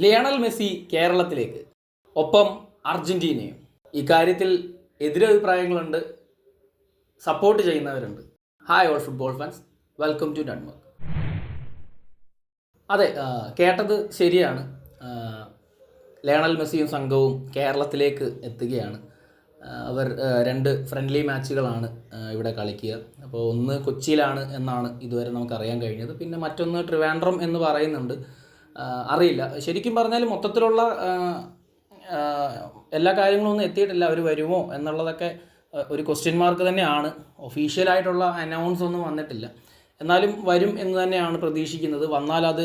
Lionel Messi കേരളത്തിലേക്ക്, ഒപ്പം അർജന്റീനയും. ഇക്കാര്യത്തിൽ എതിരഭിപ്രായങ്ങളുണ്ട്, സപ്പോർട്ട് ചെയ്യുന്നവരുണ്ട്. Hi all football fans, welcome to Denmark. അതെ, കേട്ടത് ശരിയാണ്. ലിയണൽ മെസ്സിയും സംഘവും കേരളത്തിലേക്ക് എത്തുകയാണ്. അവർ 2 ഫ്രണ്ട്ലി മാച്ചുകളാണ് ഇവിടെ കളിക്കുക. അപ്പോൾ ഒന്ന് കൊച്ചിയിലാണ് എന്നാണ് ഇതുവരെ നമുക്കറിയാൻ കഴിഞ്ഞത്. പിന്നെ മറ്റൊന്ന് ട്രിവാൻഡ്രം എന്ന് പറയുന്നുണ്ട്. അറിയില്ല, ശരിക്കും പറഞ്ഞാൽ മൊത്തത്തിലുള്ള എല്ലാ കാര്യങ്ങളൊന്നും എത്തിയിട്ടില്ല. അവർ വരുമോ എന്നുള്ളതൊക്കെ ഒരു ക്വസ്റ്റ്യൻ മാർക്ക് തന്നെയാണ്. ഒഫീഷ്യലായിട്ടുള്ള അനൗൺസ് ഒന്നും വന്നിട്ടില്ല. എന്നാലും വരും എന്ന് തന്നെയാണ് പ്രതീക്ഷിക്കുന്നത്. വന്നാൽ അത്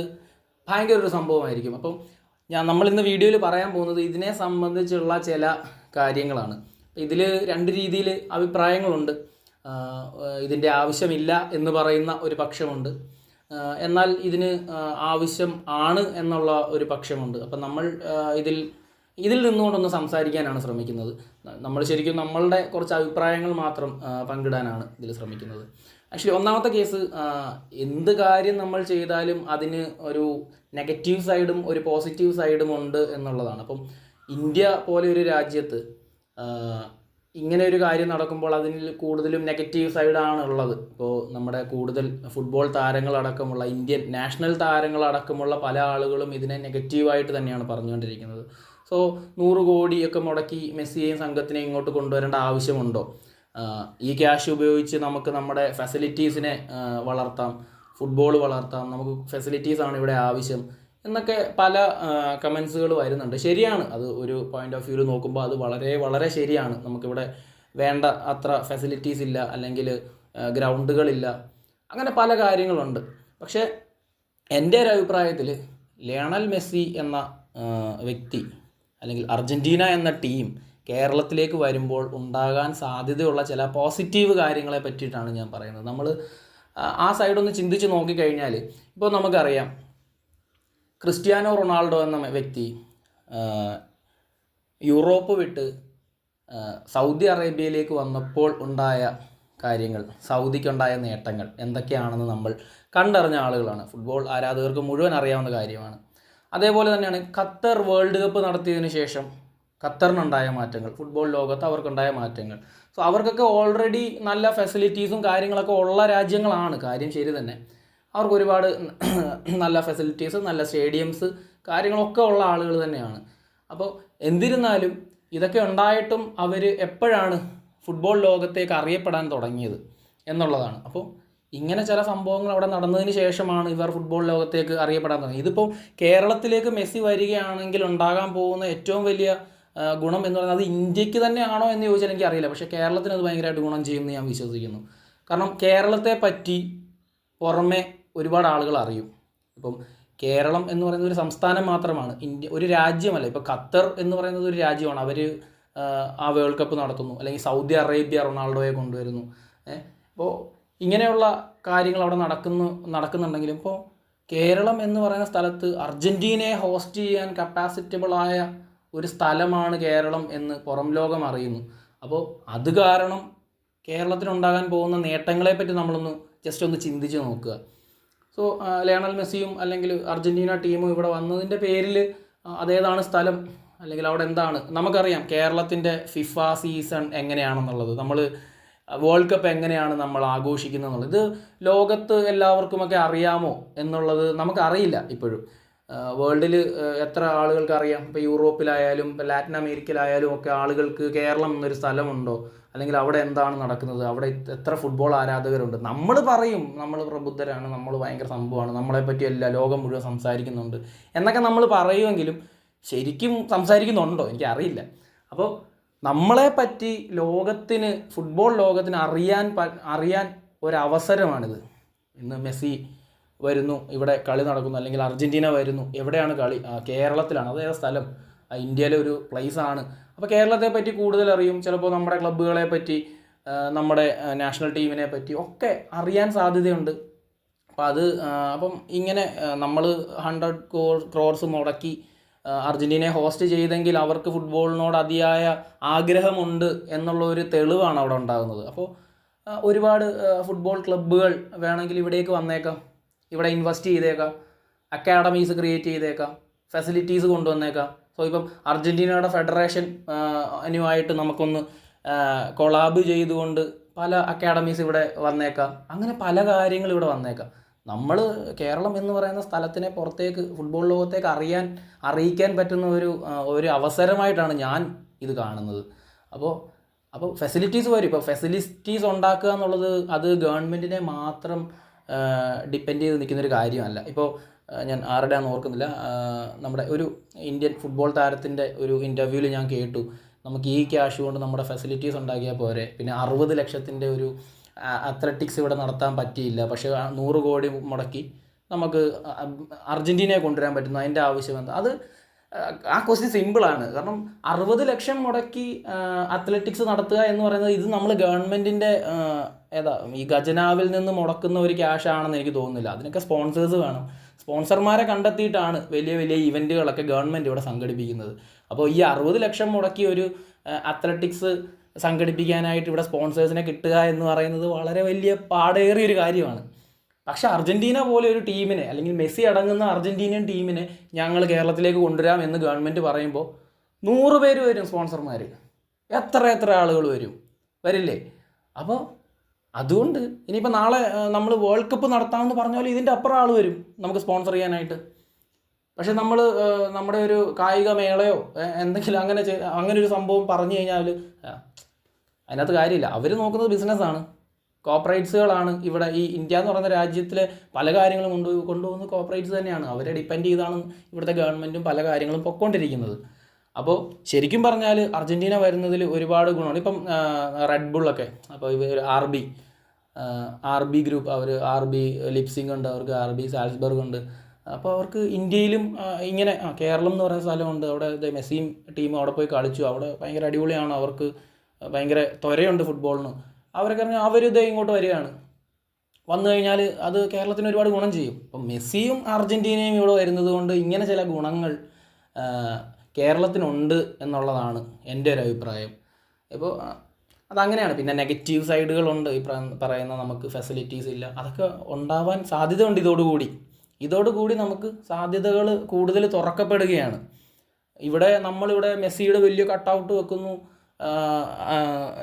ഭയങ്കര ഒരു സംഭവമായിരിക്കും. അപ്പം നമ്മളിന്ന് വീഡിയോയിൽ പറയാൻ പോകുന്നത് ഇതിനെ സംബന്ധിച്ചുള്ള ചില കാര്യങ്ങളാണ്. ഇതിൽ 2 രീതിയിൽ അഭിപ്രായങ്ങളുണ്ട്. ഇതിൻ്റെ ആവശ്യമില്ല എന്ന് പറയുന്ന ഒരു പക്ഷമുണ്ട്, എന്നാൽ ഇതിന് ആവശ്യം ആണ് എന്നുള്ള ഒരു പക്ഷമുണ്ട്. അപ്പം നമ്മൾ ഇതിൽ നിന്നുകൊണ്ടൊന്ന് സംസാരിക്കാനാണ് ശ്രമിക്കുന്നത്. നമ്മൾ ശരിക്കും നമ്മളുടെ കുറച്ച് അഭിപ്രായങ്ങൾ മാത്രം പങ്കിടാനാണ് ഇതിൽ ശ്രമിക്കുന്നത്. ആക്ച്വലി ഒന്നാമത്തെ കേസ്, എന്ത് കാര്യം നമ്മൾ ചെയ്താലും അതിന് ഒരു നെഗറ്റീവ് സൈഡും ഒരു പോസിറ്റീവ് സൈഡും ഉണ്ട് എന്നുള്ളതാണ്. അപ്പം ഇന്ത്യ പോലെ ഒരു രാജ്യത്ത് ഇങ്ങനെ ഒരു കാര്യം നടക്കുമ്പോൾ അതിന് കൂടുതലും നെഗറ്റീവ് സൈഡാണ് ഉള്ളത്. ഇപ്പോൾ നമ്മുടെ കൂടുതൽ ഫുട്ബോൾ താരങ്ങളടക്കമുള്ള ഇന്ത്യൻ നാഷണൽ താരങ്ങളടക്കമുള്ള പല ആളുകളും ഇതിനെ നെഗറ്റീവായിട്ട് തന്നെയാണ് പറഞ്ഞുകൊണ്ടിരിക്കുന്നത്. സോ 100 കോടിയൊക്കെ മുടക്കി മെസ്സിയെയും സംഘത്തിനെയും ഇങ്ങോട്ട് കൊണ്ടുവരേണ്ട ആവശ്യമുണ്ടോ? ഈ ക്യാഷ് ഉപയോഗിച്ച് നമുക്ക് നമ്മുടെ ഫെസിലിറ്റീസിനെ വളർത്താം, ഫുട്ബോൾ വളർത്താം, നമുക്ക് ഫെസിലിറ്റീസാണ് ഇവിടെ ആവശ്യം എന്നൊക്കെ പല കമൻസുകൾ വരുന്നുണ്ട്. ശരിയാണ്, അത് ഒരു പോയിൻ്റ് ഓഫ് വ്യൂവിൽ നോക്കുമ്പോൾ അത് വളരെ വളരെ ശരിയാണ്. നമുക്കിവിടെ വേണ്ട അത്ര ഫെസിലിറ്റീസ് ഇല്ല, അല്ലെങ്കിൽ ഗ്രൗണ്ടുകളില്ല, അങ്ങനെ പല കാര്യങ്ങളുണ്ട്. പക്ഷേ എൻ്റെ ഒരു അഭിപ്രായത്തിൽ ലിയണൽ മെസ്സി എന്ന വ്യക്തി അല്ലെങ്കിൽ അർജൻറ്റീന എന്ന ടീം കേരളത്തിലേക്ക് വരുമ്പോൾ ഉണ്ടാകാൻ സാധ്യതയുള്ള ചില പോസിറ്റീവ് കാര്യങ്ങളെ പറ്റിയിട്ടാണ് ഞാൻ പറയുന്നത്. നമ്മൾ ആ സൈഡൊന്ന് ചിന്തിച്ച് നോക്കിക്കഴിഞ്ഞാൽ ഇപ്പോൾ നമുക്കറിയാം, ക്രിസ്ത്യാനോ റൊണാൾഡോ എന്ന വ്യക്തി യൂറോപ്പ് വിട്ട് സൗദി അറേബ്യയിലേക്ക് വന്നപ്പോൾ ഉണ്ടായ കാര്യങ്ങൾ, സൗദിക്കുണ്ടായ നേട്ടങ്ങൾ എന്തൊക്കെയാണെന്ന് നമ്മൾ കണ്ടറിഞ്ഞ ആളുകളാണ്. ഫുട്ബോൾ ആരാധകർക്ക് മുഴുവൻ അറിയാവുന്ന കാര്യമാണ്. അതേപോലെ തന്നെയാണ് ഖത്തർ വേൾഡ് കപ്പ് നടത്തിയതിന് ശേഷം ഖത്തറിനുണ്ടായ മാറ്റങ്ങൾ, ഫുട്ബോൾ ലോകത്ത് അവർക്കുണ്ടായ മാറ്റങ്ങൾ. സോ അവർക്കൊക്കെ ഓൾറെഡി നല്ല ഫെസിലിറ്റീസും കാര്യങ്ങളൊക്കെ ഉള്ള രാജ്യങ്ങളാണ്. കാര്യം ശരി തന്നെ, അവർക്ക് ഒരുപാട് നല്ല ഫെസിലിറ്റീസ്, നല്ല സ്റ്റേഡിയംസ്, കാര്യങ്ങളൊക്കെ ഉള്ള ആളുകൾ തന്നെയാണ്. അപ്പോൾ എന്നിരുന്നാലും ഇതൊക്കെ ഉണ്ടായിട്ടും അവർ എപ്പോഴാണ് ഫുട്ബോൾ ലോകത്തേക്ക് അറിയപ്പെടാൻ തുടങ്ങിയത് എന്നുള്ളതാണ്. അപ്പോൾ ഇങ്ങനെ ചില സംഭവങ്ങൾ അവിടെ നടന്നതിന് ശേഷമാണ് ഇവർ ഫുട്ബോൾ ലോകത്തേക്ക് അറിയപ്പെടാൻ തുടങ്ങി. ഇതിപ്പോൾ കേരളത്തിലേക്ക് മെസ്സി വരികയാണെങ്കിൽ ഉണ്ടാകാൻ പോകുന്ന ഏറ്റവും വലിയ ഗുണം എന്ന് പറയുന്നത് അത് ഇന്ത്യക്ക് തന്നെയാണോ എന്ന് ചോദിച്ചാൽ എനിക്ക് അറിയില്ല. പക്ഷേ കേരളത്തിന് അത് ഭയങ്കരമായിട്ട് ഗുണം ചെയ്യുമെന്ന് ഞാൻ വിശ്വസിക്കുന്നു. കാരണം കേരളത്തെ പറ്റി പുറമെ ഒരുപാട് ആളുകൾ അറിയും. ഇപ്പം കേരളം എന്ന് പറയുന്നത് ഒരു സംസ്ഥാനം മാത്രമാണ്, ഇന്ത്യ ഒരു രാജ്യമല്ല. ഇപ്പോൾ ഖത്തർ എന്ന് പറയുന്നത് ഒരു രാജ്യമാണ്. അവർ ആ വേൾഡ് കപ്പ് നടത്തുന്നു, അല്ലെങ്കിൽ സൗദി അറേബ്യ റൊണാൾഡോയെ കൊണ്ടുവരുന്നു. അപ്പോൾ ഇങ്ങനെയുള്ള കാര്യങ്ങൾ അവിടെ നടക്കുന്നുണ്ടെങ്കിലും ഇപ്പോൾ കേരളം എന്ന് പറയുന്ന സ്ഥലത്ത് അർജൻറ്റീനയെ ഹോസ്റ്റ് ചെയ്യാൻ കപ്പാസിറ്റബിളായ ഒരു സ്ഥലമാണ് കേരളം എന്ന് പുറം ലോകം അറിയുന്നു. അപ്പോൾ അത് കാരണം കേരളത്തിനുണ്ടാകാൻ പോകുന്ന നേട്ടങ്ങളെപ്പറ്റി നമ്മളൊന്ന് ജസ്റ്റ് ഒന്ന് ചിന്തിച്ച് നോക്കുക. സോ ലിയണൽ മെസ്സിയും അല്ലെങ്കിൽ അർജൻറ്റീന ടീമും ഇവിടെ വന്നതിൻ്റെ പേരിൽ അതേതാണ് സ്ഥലം, അല്ലെങ്കിൽ അവിടെ എന്താണ് നമുക്കറിയാം. കേരളത്തിൻ്റെ ഫിഫ സീസൺ എങ്ങനെയാണെന്നുള്ളത്, നമ്മൾ വേൾഡ് കപ്പ് എങ്ങനെയാണ് നമ്മൾ ആഘോഷിക്കുന്നത് എന്നുള്ളത്, ഇത് ലോകത്ത് എല്ലാവർക്കുമൊക്കെ അറിയാമോ എന്നുള്ളത് നമുക്കറിയില്ല ഇപ്പോഴും. വേൾഡിൽ എത്ര ആളുകൾക്ക് അറിയാം? ഇപ്പോൾ യൂറോപ്പിലായാലും ഇപ്പോൾ ലാറ്റിൻ അമേരിക്കയിലായാലും ഒക്കെ ആളുകൾക്ക് കേരളം എന്നൊരു സ്ഥലമുണ്ടോ, അല്ലെങ്കിൽ അവിടെ എന്താണ് നടക്കുന്നത്, അവിടെ എത്ര ഫുട്ബോൾ ആരാധകരുണ്ട്? നമ്മൾ പറയും നമ്മൾ പ്രബുദ്ധരാണ്, നമ്മൾ ഭയങ്കര സംഭവമാണ്, നമ്മളെപ്പറ്റി എല്ലാ ലോകം മുഴുവൻ സംസാരിക്കുന്നുണ്ട് എന്നൊക്കെ നമ്മൾ പറയുമെങ്കിലും ശരിക്കും സംസാരിക്കുന്നുണ്ടോ എനിക്കറിയില്ല. അപ്പോൾ നമ്മളെപ്പറ്റി ലോകത്തിന്, ഫുട്ബോൾ ലോകത്തിന് അറിയാൻ ഒരവസരമാണിത്. ഇന്ന് മെസ്സി വരുന്നു, ഇവിടെ കളി നടക്കുന്നു, അല്ലെങ്കിൽ അർജൻറ്റീന വരുന്നു, എവിടെയാണ് കളി? കേരളത്തിലാണ്. അതേ സ്ഥലം ഇന്ത്യയിലെ ഒരു പ്ലേസാണ്. അപ്പോൾ കേരളത്തെ പറ്റി കൂടുതൽ അറിയും. ചിലപ്പോൾ നമ്മുടെ ക്ലബ്ബുകളെ പറ്റി, നമ്മുടെ നാഷണൽ ടീമിനെ പറ്റി ഒക്കെ അറിയാൻ സാധ്യതയുണ്ട്. അപ്പം ഇങ്ങനെ നമ്മൾ 100 crores മുടക്കി അർജൻറ്റീനയെ ഹോസ്റ്റ് ചെയ്തെങ്കിൽ അവർക്ക് ഫുട്ബോളിനോട് അതിയായ ആഗ്രഹമുണ്ട് എന്നുള്ള ഒരു തെളിവാണ് അവിടെ ഉണ്ടാകുന്നത്. അപ്പോൾ ഒരുപാട് ഫുട്ബോൾ ക്ലബ്ബുകൾ വേണമെങ്കിൽ ഇവിടേക്ക് വന്നേക്കാം, ഇവിടെ ഇൻവെസ്റ്റ് ചെയ്തേക്കാം, അക്കാഡമീസ് ക്രിയേറ്റ് ചെയ്തേക്കാം, ഫെസിലിറ്റീസ് കൊണ്ടുവന്നേക്കാം. സോ ഇപ്പം അർജൻറ്റീനയുടെ ഫെഡറേഷൻ അനുമായിട്ട് നമുക്കൊന്ന് കൊളാബ് ചെയ്തുകൊണ്ട് പല അക്കാഡമീസ് ഇവിടെ വന്നേക്കാം. അങ്ങനെ പല കാര്യങ്ങൾ ഇവിടെ വന്നേക്കാം. നമ്മൾ കേരളം എന്ന് പറയുന്ന സ്ഥലത്തിനെ പുറത്തേക്ക് ഫുട്ബോൾ ലോകത്തേക്ക് അറിയിക്കാൻ പറ്റുന്ന ഒരു അവസരമായിട്ടാണ് ഞാൻ ഇത് കാണുന്നത്. അപ്പോൾ ഫെസിലിറ്റീസ് വരും. ഇപ്പോൾ ഫെസിലിറ്റീസ് ഉണ്ടാക്കുക എന്നുള്ളത് അത് ഗവൺമെൻറ്റിനെ മാത്രം ഡിപ്പെൻഡ് ചെയ്ത് നിൽക്കുന്നൊരു കാര്യമല്ല. ഇപ്പോൾ ഞാൻ ആരുടെയാണെന്ന് ഓർക്കുന്നില്ല, നമ്മുടെ ഒരു ഇന്ത്യൻ ഫുട്ബോൾ താരത്തിൻ്റെ ഒരു ഇൻ്റർവ്യൂവിൽ ഞാൻ കേട്ടു, നമുക്ക് ഈ ക്യാഷ് കൊണ്ട് നമ്മുടെ ഫെസിലിറ്റീസ് ഉണ്ടാക്കിയാൽ പോരെ, പിന്നെ 60 ലക്ഷത്തിൻ്റെ ഒരു അത്ലറ്റിക്സ് ഇവിടെ നടത്താൻ പറ്റിയില്ല, പക്ഷേ 100 കോടി മുടക്കി നമുക്ക് അർജൻറ്റീനയെ കൊണ്ടുവരാൻ പറ്റുന്നു, അതിൻ്റെ ആവശ്യം എന്താ? അത് ആ ക്വസ്റ്റ്യൻ സിമ്പിളാണ്. കാരണം 60 ലക്ഷം മുടക്കി അത്ലറ്റിക്സ് നടത്തുക എന്ന് പറയുന്നത് ഇത് നമ്മൾ ഗവൺമെൻറ്റിൻ്റെ ഈ ഖജനാവിൽ നിന്ന് മുടക്കുന്ന ഒരു ക്യാഷ് ആണെന്ന് എനിക്ക് തോന്നുന്നില്ല. അതിനൊക്കെ സ്പോൺസേഴ്സ് വേണം. സ്പോൺസർമാരെ കണ്ടെത്തിയിട്ടാണ് വലിയ വലിയ ഇവൻറ്റുകളൊക്കെ ഗവൺമെൻറ് ഇവിടെ സംഘടിപ്പിക്കുന്നത്. അപ്പോൾ ഈ 60 ലക്ഷം മുടക്കി ഒരു അത്ലറ്റിക്സ് സംഘടിപ്പിക്കാനായിട്ട് ഇവിടെ സ്പോൺസേഴ്സിനെ കിട്ടുക എന്ന് പറയുന്നത് വളരെ വലിയ പാടേറിയൊരു കാര്യമാണ്. പക്ഷേ അർജൻറ്റീന പോലെ ഒരു ടീമിനെ, അല്ലെങ്കിൽ മെസ്സി അടങ്ങുന്ന അർജൻറ്റീനിയൻ ടീമിനെ ഞങ്ങൾ കേരളത്തിലേക്ക് കൊണ്ടുവരാം എന്ന് ഗവൺമെൻറ് പറയുമ്പോൾ 100 പേര് വരും സ്പോൺസർമാർ. എത്ര ആളുകൾ വരില്ലേ? അപ്പോൾ അതുകൊണ്ട് ഇനിയിപ്പോൾ നാളെ നമ്മൾ വേൾഡ് കപ്പ് നടത്താമെന്ന് പറഞ്ഞാൽ ഇതിൻ്റെ അപ്പുറം ആൾ വരും നമുക്ക് സ്പോൺസർ ചെയ്യാനായിട്ട്. പക്ഷെ നമ്മൾ നമ്മുടെ ഒരു കായിക മേളയോ എന്തെങ്കിലും അങ്ങനെ ഒരു സംഭവം പറഞ്ഞു കഴിഞ്ഞാൽ അതിനകത്ത് കാര്യമില്ല. അവർ നോക്കുന്നത് ബിസിനസ്സാണ്, കോർപ്പറേറ്റ്സുകളാണ്. ഇവിടെ ഈ ഇന്ത്യ എന്ന് പറയുന്ന രാജ്യത്തിലെ പല കാര്യങ്ങളും കൊണ്ടുപോകുന്നത് കോർപ്പറേറ്റ്സ് തന്നെയാണ്. അവരെ ഡിപ്പെൻഡ് ചെയ്താണ് ഇവിടുത്തെ ഗവൺമെൻറ്റും പല കാര്യങ്ങളും പൊയ്ക്കൊണ്ടിരിക്കുന്നത്. അപ്പോൾ ശരിക്കും പറഞ്ഞാൽ അർജൻറ്റീന വരുന്നതിൽ ഒരുപാട് ഗുണമാണ്. ഇപ്പം റെഡ് ബുള്ളൊക്കെ, അപ്പോൾ ഇവർ ആർ ബി ഗ്രൂപ്പ്, അവർ RB ലിപ്സിംഗ് ഉണ്ട്, അവർക്ക് RB സാൽസ്ബർഗ് ഉണ്ട്. അപ്പോൾ അവർക്ക് ഇന്ത്യയിലും ഇങ്ങനെ കേരളം എന്ന് പറയുന്ന സ്ഥലമുണ്ട്. അവിടെ മെസ്സിയും ടീമും അവിടെ പോയി കളിച്ചു. അവിടെ ഭയങ്കര അടിപൊളിയാണ്, അവർക്ക് ഭയങ്കര ത്വരയുണ്ട് ഫുട്ബോളിന്. അവരൊക്കെ പറഞ്ഞാൽ അവരിത് ഇങ്ങോട്ട് വരികയാണ്. വന്നു കഴിഞ്ഞാൽ അത് കേരളത്തിന് ഒരുപാട് ഗുണം ചെയ്യും. അപ്പം മെസ്സിയും അർജൻറ്റീനയും ഇവിടെ വരുന്നത് കൊണ്ട് ഇങ്ങനെ ചില ഗുണങ്ങൾ കേരളത്തിനുണ്ട് എന്നുള്ളതാണ് എൻ്റെ ഒരു അഭിപ്രായം. ഇപ്പോൾ അതങ്ങനെയാണ്. പിന്നെ നെഗറ്റീവ് സൈഡുകളുണ്ട്. ഈ പറയുന്ന നമുക്ക് ഫെസിലിറ്റീസ് ഇല്ല, അതൊക്കെ ഉണ്ടാവാൻ സാധ്യതയുണ്ട്. ഇതോടുകൂടി നമുക്ക് സാധ്യതകൾ കൂടുതൽ തുറക്കപ്പെടുകയാണ്. നമ്മളിവിടെ മെസ്സിയുടെ വലിയ കട്ടൗട്ട് വെക്കുന്നു,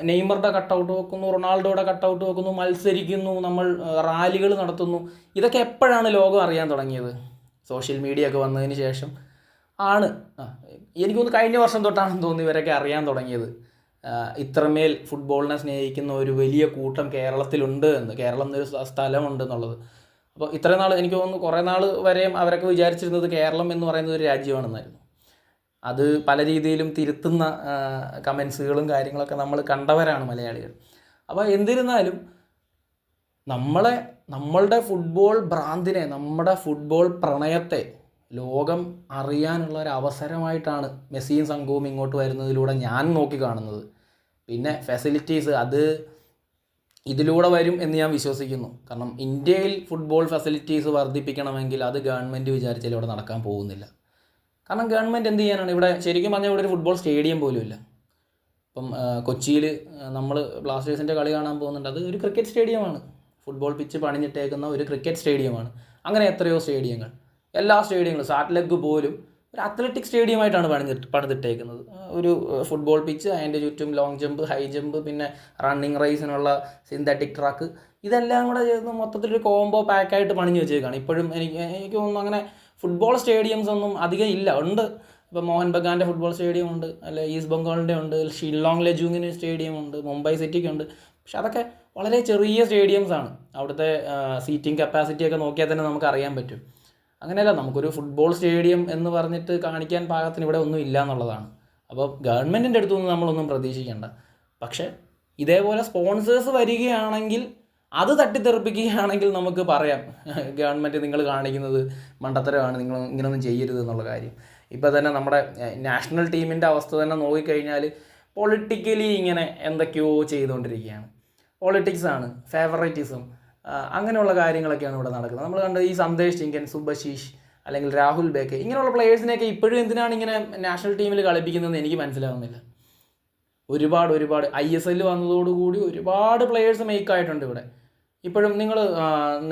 നെയ്മറുടെ കട്ടൗട്ട് വെക്കുന്നു, റൊണാൾഡോയുടെ കട്ടൗട്ട് വെക്കുന്നു, മത്സരിക്കുന്നു, നമ്മൾ റാലികൾ നടത്തുന്നു. ഇതൊക്കെ എപ്പോഴാണ് ലോകം അറിയാൻ തുടങ്ങിയത്? സോഷ്യൽ മീഡിയ ഒക്കെ വന്നതിന് ശേഷം ആണ്. എനിക്കൊന്ന് കഴിഞ്ഞ വർഷം തൊട്ടാണെന്ന് തോന്നുന്നു ഇവരൊക്കെ അറിയാൻ തുടങ്ങിയത്. ഇത്രമേൽ ഫുട്ബോളിനെ സ്നേഹിക്കുന്ന ഒരു വലിയ കൂട്ടം കേരളത്തിലുണ്ട് എന്ന്, കേരളം എന്നൊരു സ്ഥലമുണ്ട് എന്നുള്ളത്. അപ്പോൾ ഇത്രയും നാൾ എനിക്ക് തോന്നുന്നു കുറേ നാൾ വരെയും അവരൊക്കെ വിചാരിച്ചിരുന്നത് കേരളം എന്ന് പറയുന്നത് ഒരു രാജ്യമാണെന്നായിരുന്നു. അത് പല രീതിയിലും തിരുത്തുന്ന കമൻസുകളും കാര്യങ്ങളൊക്കെ നമ്മൾ കണ്ടവരാണ് മലയാളികൾ. അപ്പോൾ എന്നിരുന്നാലും നമ്മളുടെ ഫുട്ബോൾ ഭ്രാന്തിനെ, നമ്മുടെ ഫുട്ബോൾ പ്രണയത്തെ ലോകം അറിയാനുള്ള ഒരു അവസരമായിട്ടാണ് മെസ്സിയും സംഘവും ഇങ്ങോട്ട് വരുന്നതിലൂടെ ഞാൻ നോക്കി കാണുന്നത്. പിന്നെ ഫെസിലിറ്റീസ് അത് ഇതിലൂടെ വരും എന്ന് ഞാൻ വിശ്വസിക്കുന്നു. കാരണം ഇന്ത്യയിൽ ഫുട്ബോൾ ഫെസിലിറ്റീസ് വർദ്ധിപ്പിക്കണമെങ്കിൽ അത് ഗവൺമെൻറ് വിചാരിച്ചാൽ ഇവിടെ നടക്കാൻ പോകുന്നില്ല. കാരണം ഗവൺമെൻറ് എന്ത് ചെയ്യാനാണ്? ഇവിടെ ശരിക്കും പറഞ്ഞാൽ ഇവിടെ ഒരു ഫുട്ബോൾ സ്റ്റേഡിയം പോലും ഇല്ല. ഇപ്പം കൊച്ചിയിൽ നമ്മൾ ബ്ലാസ്റ്റേഴ്സിൻ്റെ കളി കാണാൻ പോകുന്നുണ്ട്. അത് ഒരു ക്രിക്കറ്റ് സ്റ്റേഡിയമാണ്, ഫുട്ബോൾ പിച്ച് പണിഞ്ഞിട്ടേക്കുന്ന ഒരു ക്രിക്കറ്റ് സ്റ്റേഡിയമാണ്. അങ്ങനെ എത്രയോ സ്റ്റേഡിയങ്ങൾ, എല്ലാ സ്റ്റേഡിയങ്ങളും, സാറ്റ്ലെഗ് പോലും ഒരു അത്ലറ്റിക് സ്റ്റേഡിയമായിട്ടാണ് പണിതിട്ടേക്കുന്നത്. ഒരു ഫുട്ബോൾ പിച്ച്, അതിൻ്റെ ചുറ്റും ലോങ് ജമ്പ്, ഹൈ ജമ്പ്, പിന്നെ റണ്ണിങ് റേസിനുള്ള സിന്തറ്റിക് ട്രാക്ക്, ഇതെല്ലാം കൂടെ ചേർന്ന് മൊത്തത്തിലൊരു കോംബോ പാക്കായിട്ട് പണിഞ്ഞ് വെച്ചേക്കാണ്. ഇപ്പോഴും എനിക്ക് തോന്നുന്നു അങ്ങനെ ഫുട്ബോൾ സ്റ്റേഡിയംസ് ഒന്നും അധികം ഇല്ല. ഉണ്ട്, ഇപ്പോൾ മോഹൻ ബഗാൻ്റെ ഫുട്ബോൾ സ്റ്റേഡിയം ഉണ്ട്, അല്ലെ ഈസ്റ്റ് ബംഗാളിൻ്റെ ഉണ്ട്, ഷില്ലോങ് ലജൂങ്ങിന് സ്റ്റേഡിയം ഉണ്ട്, മുംബൈ സിറ്റിക്കുണ്ട്. പക്ഷെ അതൊക്കെ വളരെ ചെറിയ സ്റ്റേഡിയംസാണ്. അവിടുത്തെ സീറ്റിംഗ് കപ്പാസിറ്റിയൊക്കെ നോക്കിയാൽ തന്നെ നമുക്ക് അറിയാൻ പറ്റും. അങ്ങനെയല്ല, നമുക്കൊരു ഫുട്ബോൾ സ്റ്റേഡിയം എന്ന് പറഞ്ഞിട്ട് കാണിക്കാൻ പാകത്തിന് ഇവിടെ ഒന്നും ഇല്ല എന്നുള്ളതാണ്. അപ്പോൾ ഗവൺമെൻറ്റിൻ്റെ അടുത്തുനിന്ന് നമ്മളൊന്നും പ്രതീക്ഷിക്കേണ്ട. പക്ഷേ ഇതേപോലെ സ്പോൺസേഴ്സ് വരികയാണെങ്കിൽ, അത് തട്ടിത്തെറിപ്പിക്കുകയാണെങ്കിൽ നമുക്ക് പറയാം ഗവൺമെൻറ് നിങ്ങൾ കാണിക്കുന്നത് മണ്ടത്തരമാണ്, നിങ്ങൾ ഇങ്ങനെയൊന്നും ചെയ്യരുത് എന്നുള്ള കാര്യം. ഇപ്പോൾ തന്നെ നമ്മുടെ നാഷണൽ ടീമിൻ്റെ അവസ്ഥ തന്നെ നോക്കിക്കഴിഞ്ഞാൽ പൊളിറ്റിക്കലി ഇങ്ങനെ എന്തൊക്കെയോ ചെയ്തുകൊണ്ടിരിക്കുകയാണ്. പൊളിറ്റിക്സാണ്, ഫേവറേറ്റിസം, അങ്ങനെയുള്ള കാര്യങ്ങളൊക്കെയാണ് ഇവിടെ നടക്കുന്നത്. നമ്മൾ കണ്ടത് ഈ സന്ദേശ് ചിങ്കൻ, സുബശീഷ്, അല്ലെങ്കിൽ രാഹുൽ ബേക്കെ, ഇങ്ങനെയുള്ള പ്ലേയേഴ്സിനെയൊക്കെ ഇപ്പോഴും എന്തിനാണ് ഇങ്ങനെ നാഷണൽ ടീമിൽ കളിപ്പിക്കുന്നതെന്ന് എനിക്ക് മനസ്സിലാവുന്നില്ല. ഒരുപാട് ISL വന്നതോടുകൂടി ഒരുപാട് പ്ലേയേഴ്സ് മേക്കായിട്ടുണ്ട് ഇവിടെ. ഇപ്പോഴും നിങ്ങൾ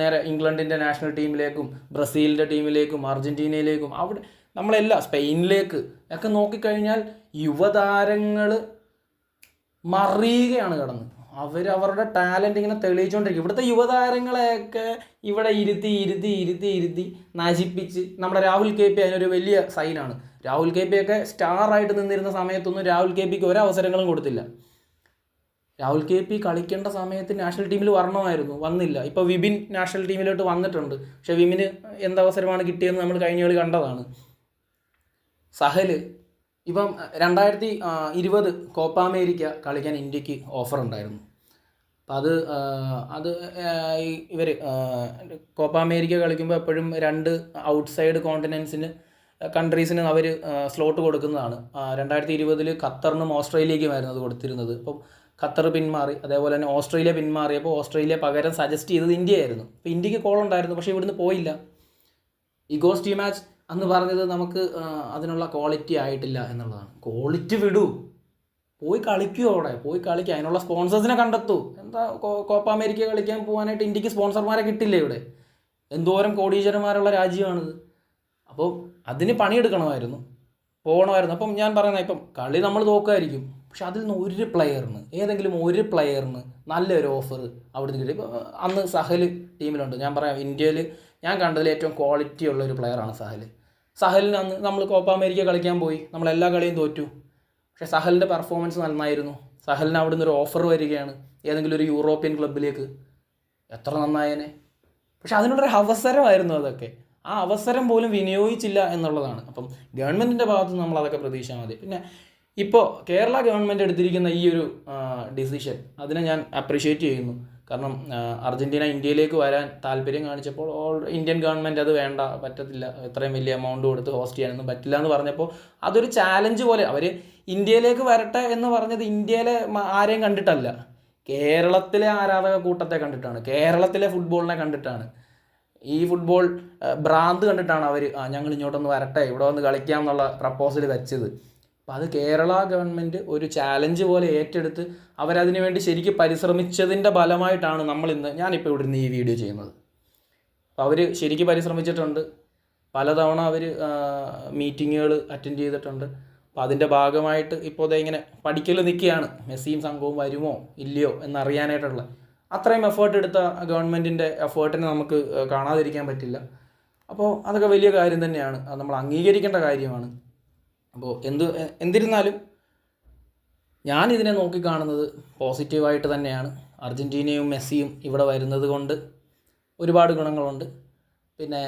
നേരെ ഇംഗ്ലണ്ടിൻ്റെ നാഷണൽ ടീമിലേക്കും ബ്രസീലിൻ്റെ ടീമിലേക്കും അർജൻറ്റീനയിലേക്കും അവിടെ നമ്മളെല്ലാം സ്പെയിനിലേക്ക് ഒക്കെ നോക്കിക്കഴിഞ്ഞാൽ യുവതാരങ്ങൾ മറിയുകയാണ് കിടന്ന്. അവരുടെ ടാലൻ്റ് ഇങ്ങനെ തെളിയിച്ചുകൊണ്ടിരിക്കും. ഇവിടുത്തെ യുവതാരങ്ങളെയൊക്കെ ഇവിടെ ഇരുത്തി നശിപ്പിച്ച് നമ്മുടെ രാഹുൽ കെ പി അതിനൊരു വലിയ സൈനാണ്. രാഹുൽ കെ പി ഒക്കെ സ്റ്റാറായിട്ട് നിന്നിരുന്ന സമയത്തൊന്നും രാഹുൽ കെ പിക്ക് ഒരവസരങ്ങളും കൊടുത്തില്ല. രാഹുൽ കെ പി കളിക്കേണ്ട സമയത്ത് നാഷണൽ ടീമിൽ വന്നില്ല. ഇപ്പോൾ വിപിൻ നാഷണൽ ടീമിലോട്ട് വന്നിട്ടുണ്ട്. പക്ഷേ വിപിന് എന്തവസരമാണ് കിട്ടിയതെന്ന് നമ്മൾ കഴിഞ്ഞ കളി കണ്ടതാണ്. സഹൽ ഇപ്പം 2020 കോപ്പ അമേരിക്ക കളിക്കാൻ ഇന്ത്യക്ക് ഓഫർ ഉണ്ടായിരുന്നു. അപ്പം അത് ഇവർ കോപ്പ അമേരിക്ക കളിക്കുമ്പോൾ എപ്പോഴും 2 ഔട്ട്സൈഡ് കൺട്രീസിന് അവർ സ്ലോട്ട് കൊടുക്കുന്നതാണ്. 2020 ഖത്തറിനും ഓസ്ട്രേലിയക്കുമായിരുന്നു അത് കൊടുത്തിരുന്നത്. അപ്പം ഖത്തർ പിന്മാറി, അതേപോലെ തന്നെ ഓസ്ട്രേലിയ പിന്മാറിയപ്പോൾ ഓസ്ട്രേലിയ പകരം സജസ്റ്റ് ചെയ്തത് ഇന്ത്യയായിരുന്നു. അപ്പോൾ ഇന്ത്യക്ക് കോൾ ഉണ്ടായിരുന്നു, പക്ഷേ ഇവിടുന്ന് പോയില്ല. ഇഗോസ് ടീം മാച്ച് അന്ന് പറഞ്ഞത് നമുക്ക് അതിനുള്ള ക്വാളിറ്റി ആയിട്ടില്ല എന്നുള്ളതാണ്. ക്വാളിറ്റി വിടൂ, പോയി കളിക്കൂ, പോയി കളിക്കുക, അതിനുള്ള സ്പോൺസേഴ്സിനെ കണ്ടെത്തൂ. എന്താ കോപ്പ അമേരിക്ക കളിക്കാൻ പോകാനായിട്ട് ഇന്ത്യക്ക് സ്പോൺസർമാരെ കിട്ടില്ലേ? ഇവിടെ എന്തോരം കോടീശ്വരന്മാരുള്ള രാജ്യമാണിത്. അപ്പോൾ അതിന് പണിയെടുക്കണമായിരുന്നു, പോകണമായിരുന്നു. അപ്പം ഞാൻ പറയുന്നത്, ഇപ്പം കളി നമ്മൾ തോക്കുമായിരിക്കും, പക്ഷെ അതിൽ നിന്ന് ഏതെങ്കിലും ഒരു പ്ലെയറിന് നല്ലൊരു ഓഫർ അവിടുന്ന് കിട്ടി. ഇപ്പോൾ അന്ന് സഹൽ ടീമിലുണ്ട്. ഞാൻ പറയാം, ഇന്ത്യയിൽ ഞാൻ കണ്ടതിൽ ഏറ്റവും ക്വാളിറ്റി ഉള്ള ഒരു പ്ലെയറാണ് സഹലിന് അന്ന് നമ്മൾ കോപ്പ അമേരിക്ക കളിക്കാൻ പോയി, നമ്മളെല്ലാ കളിയും തോറ്റു. പക്ഷേ സഹലിൻ്റെ പെർഫോമൻസ് നന്നായിരുന്നു. സഹലിന് അവിടെ നിന്നൊരു ഓഫർ വരികയാണ് ഏതെങ്കിലും ഒരു യൂറോപ്യൻ ക്ലബ്ബിലേക്ക്, എത്ര നന്നായേനെ. പക്ഷെ അതിനുള്ളൊരു അവസരമായിരുന്നു അതൊക്കെ. ആ അവസരം പോലും വിനിയോഗിച്ചില്ല എന്നുള്ളതാണ്. അപ്പം ഗവൺമെൻറ്റിൻ്റെ ഭാഗത്ത് നമ്മൾ അതൊക്കെ പ്രതീക്ഷിച്ചാൽ മതി. പിന്നെ ഇപ്പോൾ കേരള ഗവൺമെൻറ് എടുത്തിരിക്കുന്ന ഈ ഒരു ഡിസിഷൻ, അതിനെ ഞാൻ അപ്രീഷിയേറ്റ് ചെയ്യുന്നു. കാരണം അർജൻറ്റീന ഇന്ത്യയിലേക്ക് വരാൻ താല്പര്യം കാണിച്ചപ്പോൾ ഇന്ത്യൻ ഗവൺമെൻറ് അത് വേണ്ട, പറ്റത്തില്ല, ഇത്രയും വലിയ എമൗണ്ട് കൊടുത്ത് ഹോസ്റ്റ് ചെയ്യാനൊന്നും പറ്റില്ല എന്ന് പറഞ്ഞപ്പോൾ അതൊരു ചാലഞ്ച് പോലെ അവർ ഇന്ത്യയിലേക്ക് വരട്ടെ എന്ന് പറഞ്ഞത് ഇന്ത്യയിലെ ആരെയും കണ്ടിട്ടല്ല, കേരളത്തിലെ ആരാധക കൂട്ടത്തെ കണ്ടിട്ടാണ്, കേരളത്തിലെ ഫുട്ബോളിനെ കണ്ടിട്ടാണ്, ഈ ഫുട്ബോൾ ഭ്രാന്ത് കണ്ടിട്ടാണ് അവർ ഞങ്ങൾ ഇങ്ങോട്ടൊന്ന് വരട്ടെ, ഇവിടെ വന്ന് കളിക്കാം എന്നുള്ള പ്രപ്പോസൽ വെച്ചത്. അപ്പോൾ അത് കേരള ഗവൺമെൻറ് ഒരു ചാലഞ്ച് പോലെ ഏറ്റെടുത്ത് അവരതിനു വേണ്ടി ശരിക്കും പരിശ്രമിച്ചതിൻ്റെ ഫലമായിട്ടാണ് ഞാനിപ്പോൾ ഇവിടെ നിന്ന് ഈ വീഡിയോ ചെയ്യുന്നത്. അപ്പോൾ അവർ ശരിക്കും പരിശ്രമിച്ചിട്ടുണ്ട്. പലതവണ അവർ മീറ്റിങ്ങുകൾ അറ്റൻഡ് ചെയ്തിട്ടുണ്ട്. അപ്പോൾ അതിൻ്റെ ഭാഗമായിട്ട് ഇപ്പോൾ ഇങ്ങനെ പഠിക്കൽ നിൽക്കുകയാണ്, മെസ്സിയും സംഘവും വരുമോ ഇല്ലയോ എന്നറിയാനായിട്ടുള്ള. അത്രയും എഫേർട്ട് എടുത്ത ഗവൺമെൻറ്റിൻ്റെ എഫേർട്ടിനെ നമുക്ക് കാണാതിരിക്കാൻ പറ്റില്ല. അപ്പോൾ അതൊക്കെ വലിയ കാര്യം തന്നെയാണ്, അത് നമ്മൾ അംഗീകരിക്കേണ്ട കാര്യമാണ്. അപ്പോൾ എന്തിരുന്നാലും ഞാനിതിനെ നോക്കിക്കാണുന്നത് പോസിറ്റീവായിട്ട് തന്നെയാണ്. അർജൻറ്റീനയും മെസ്സിയും ഇവിടെ വരുന്നത് കൊണ്ട് ഒരുപാട് ഗുണങ്ങളുണ്ട്. പിന്നെ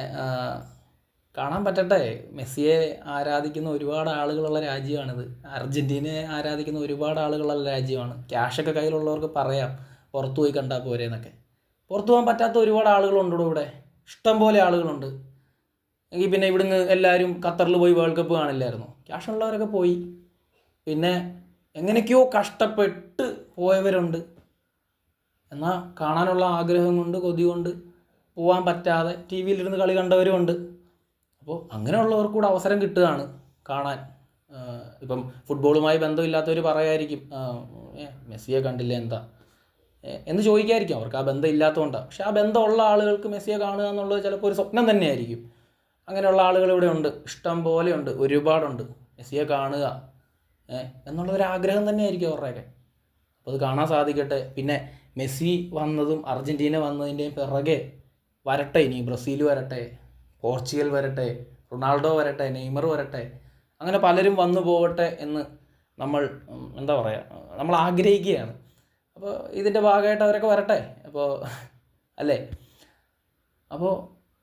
കാണാൻ പറ്റട്ടെ, മെസ്സിയെ ആരാധിക്കുന്ന ഒരുപാട് ആളുകളുള്ള രാജ്യമാണിത്, അർജൻറ്റീനയെ ആരാധിക്കുന്ന ഒരുപാട് ആളുകളുള്ള രാജ്യമാണ്. ക്യാഷൊക്കെ കയ്യിലുള്ളവർക്ക് പറയാം പുറത്തു പോയി കണ്ടാൽ പോരെ എന്നൊക്കെ. പുറത്തു പോകാൻ പറ്റാത്ത ഒരുപാട് ആളുകളുണ്ട് ഇവിടെ, ഇഷ്ടം പോലെ ആളുകളുണ്ട്. എങ്കിൽ പിന്നെ ഇവിടുന്ന് എല്ലാവരും ഖത്തറിൽ പോയി വേൾഡ് കപ്പ് കാണില്ലായിരുന്നു? ക്യാഷുള്ളവരൊക്കെ പോയി. പിന്നെ എങ്ങനെയൊക്കെയോ കഷ്ടപ്പെട്ട് പോയവരുണ്ട്, എന്നാൽ കാണാനുള്ള ആഗ്രഹം കൊണ്ട്, കൊതി കൊണ്ട് പോകാൻ പറ്റാതെ ടി വിയിലിരുന്ന് കളി കണ്ടവരുമുണ്ട്. അപ്പോൾ അങ്ങനെയുള്ളവർക്ക് കൂടെ അവസരം കിട്ടുകയാണ് കാണാൻ. ഇപ്പം ഫുട്ബോളുമായി ബന്ധമില്ലാത്തവർ പറയായിരിക്കും, മെസ്സിയെ കണ്ടില്ല എന്താ എന്ന് ചോദിക്കായിരിക്കും, അവർക്ക് ആ ബന്ധം ഇല്ലാത്തതുകൊണ്ടാണ്. പക്ഷെ ആ ബന്ധമുള്ള ആളുകൾക്ക് മെസ്സിയെ കാണുക എന്നുള്ളത് ചിലപ്പോൾ ഒരു സ്വപ്നം തന്നെയായിരിക്കും. അങ്ങനെയുള്ള ആളുകൾ ഇവിടെ ഉണ്ട്, ഇഷ്ടം പോലെ ഉണ്ട്, ഒരുപാടുണ്ട്. മെസ്സിയെ കാണുക എന്നുള്ളൊരാഗ്രഹം തന്നെയായിരിക്കും അവരുടെയൊക്കെ. അപ്പോൾ അത് കാണാൻ സാധിക്കട്ടെ. പിന്നെ മെസ്സി വന്നതും അർജൻറ്റീന വന്നതിൻ്റെയും പിറകെ വരട്ടെ, ഇനി ബ്രസീൽ വരട്ടെ, പോർച്ചുഗൽ വരട്ടെ, റൊണാൾഡോ വരട്ടെ, നെയ്മർ വരട്ടെ, അങ്ങനെ പലരും വന്നു പോകട്ടെ എന്ന് നമ്മൾ നമ്മൾ ആഗ്രഹിക്കുകയാണ്. അപ്പോൾ ഇതിൻ്റെ ഭാഗമായിട്ട് അവരൊക്കെ വരട്ടെ. അപ്പോൾ അല്ലേ, അപ്പോൾ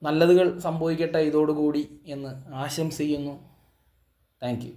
നല്ലതുകൾ സംഭവിക്കട്ടെ ഇതോടുകൂടി എന്ന് ആശംസിക്കുന്നു. Thank you.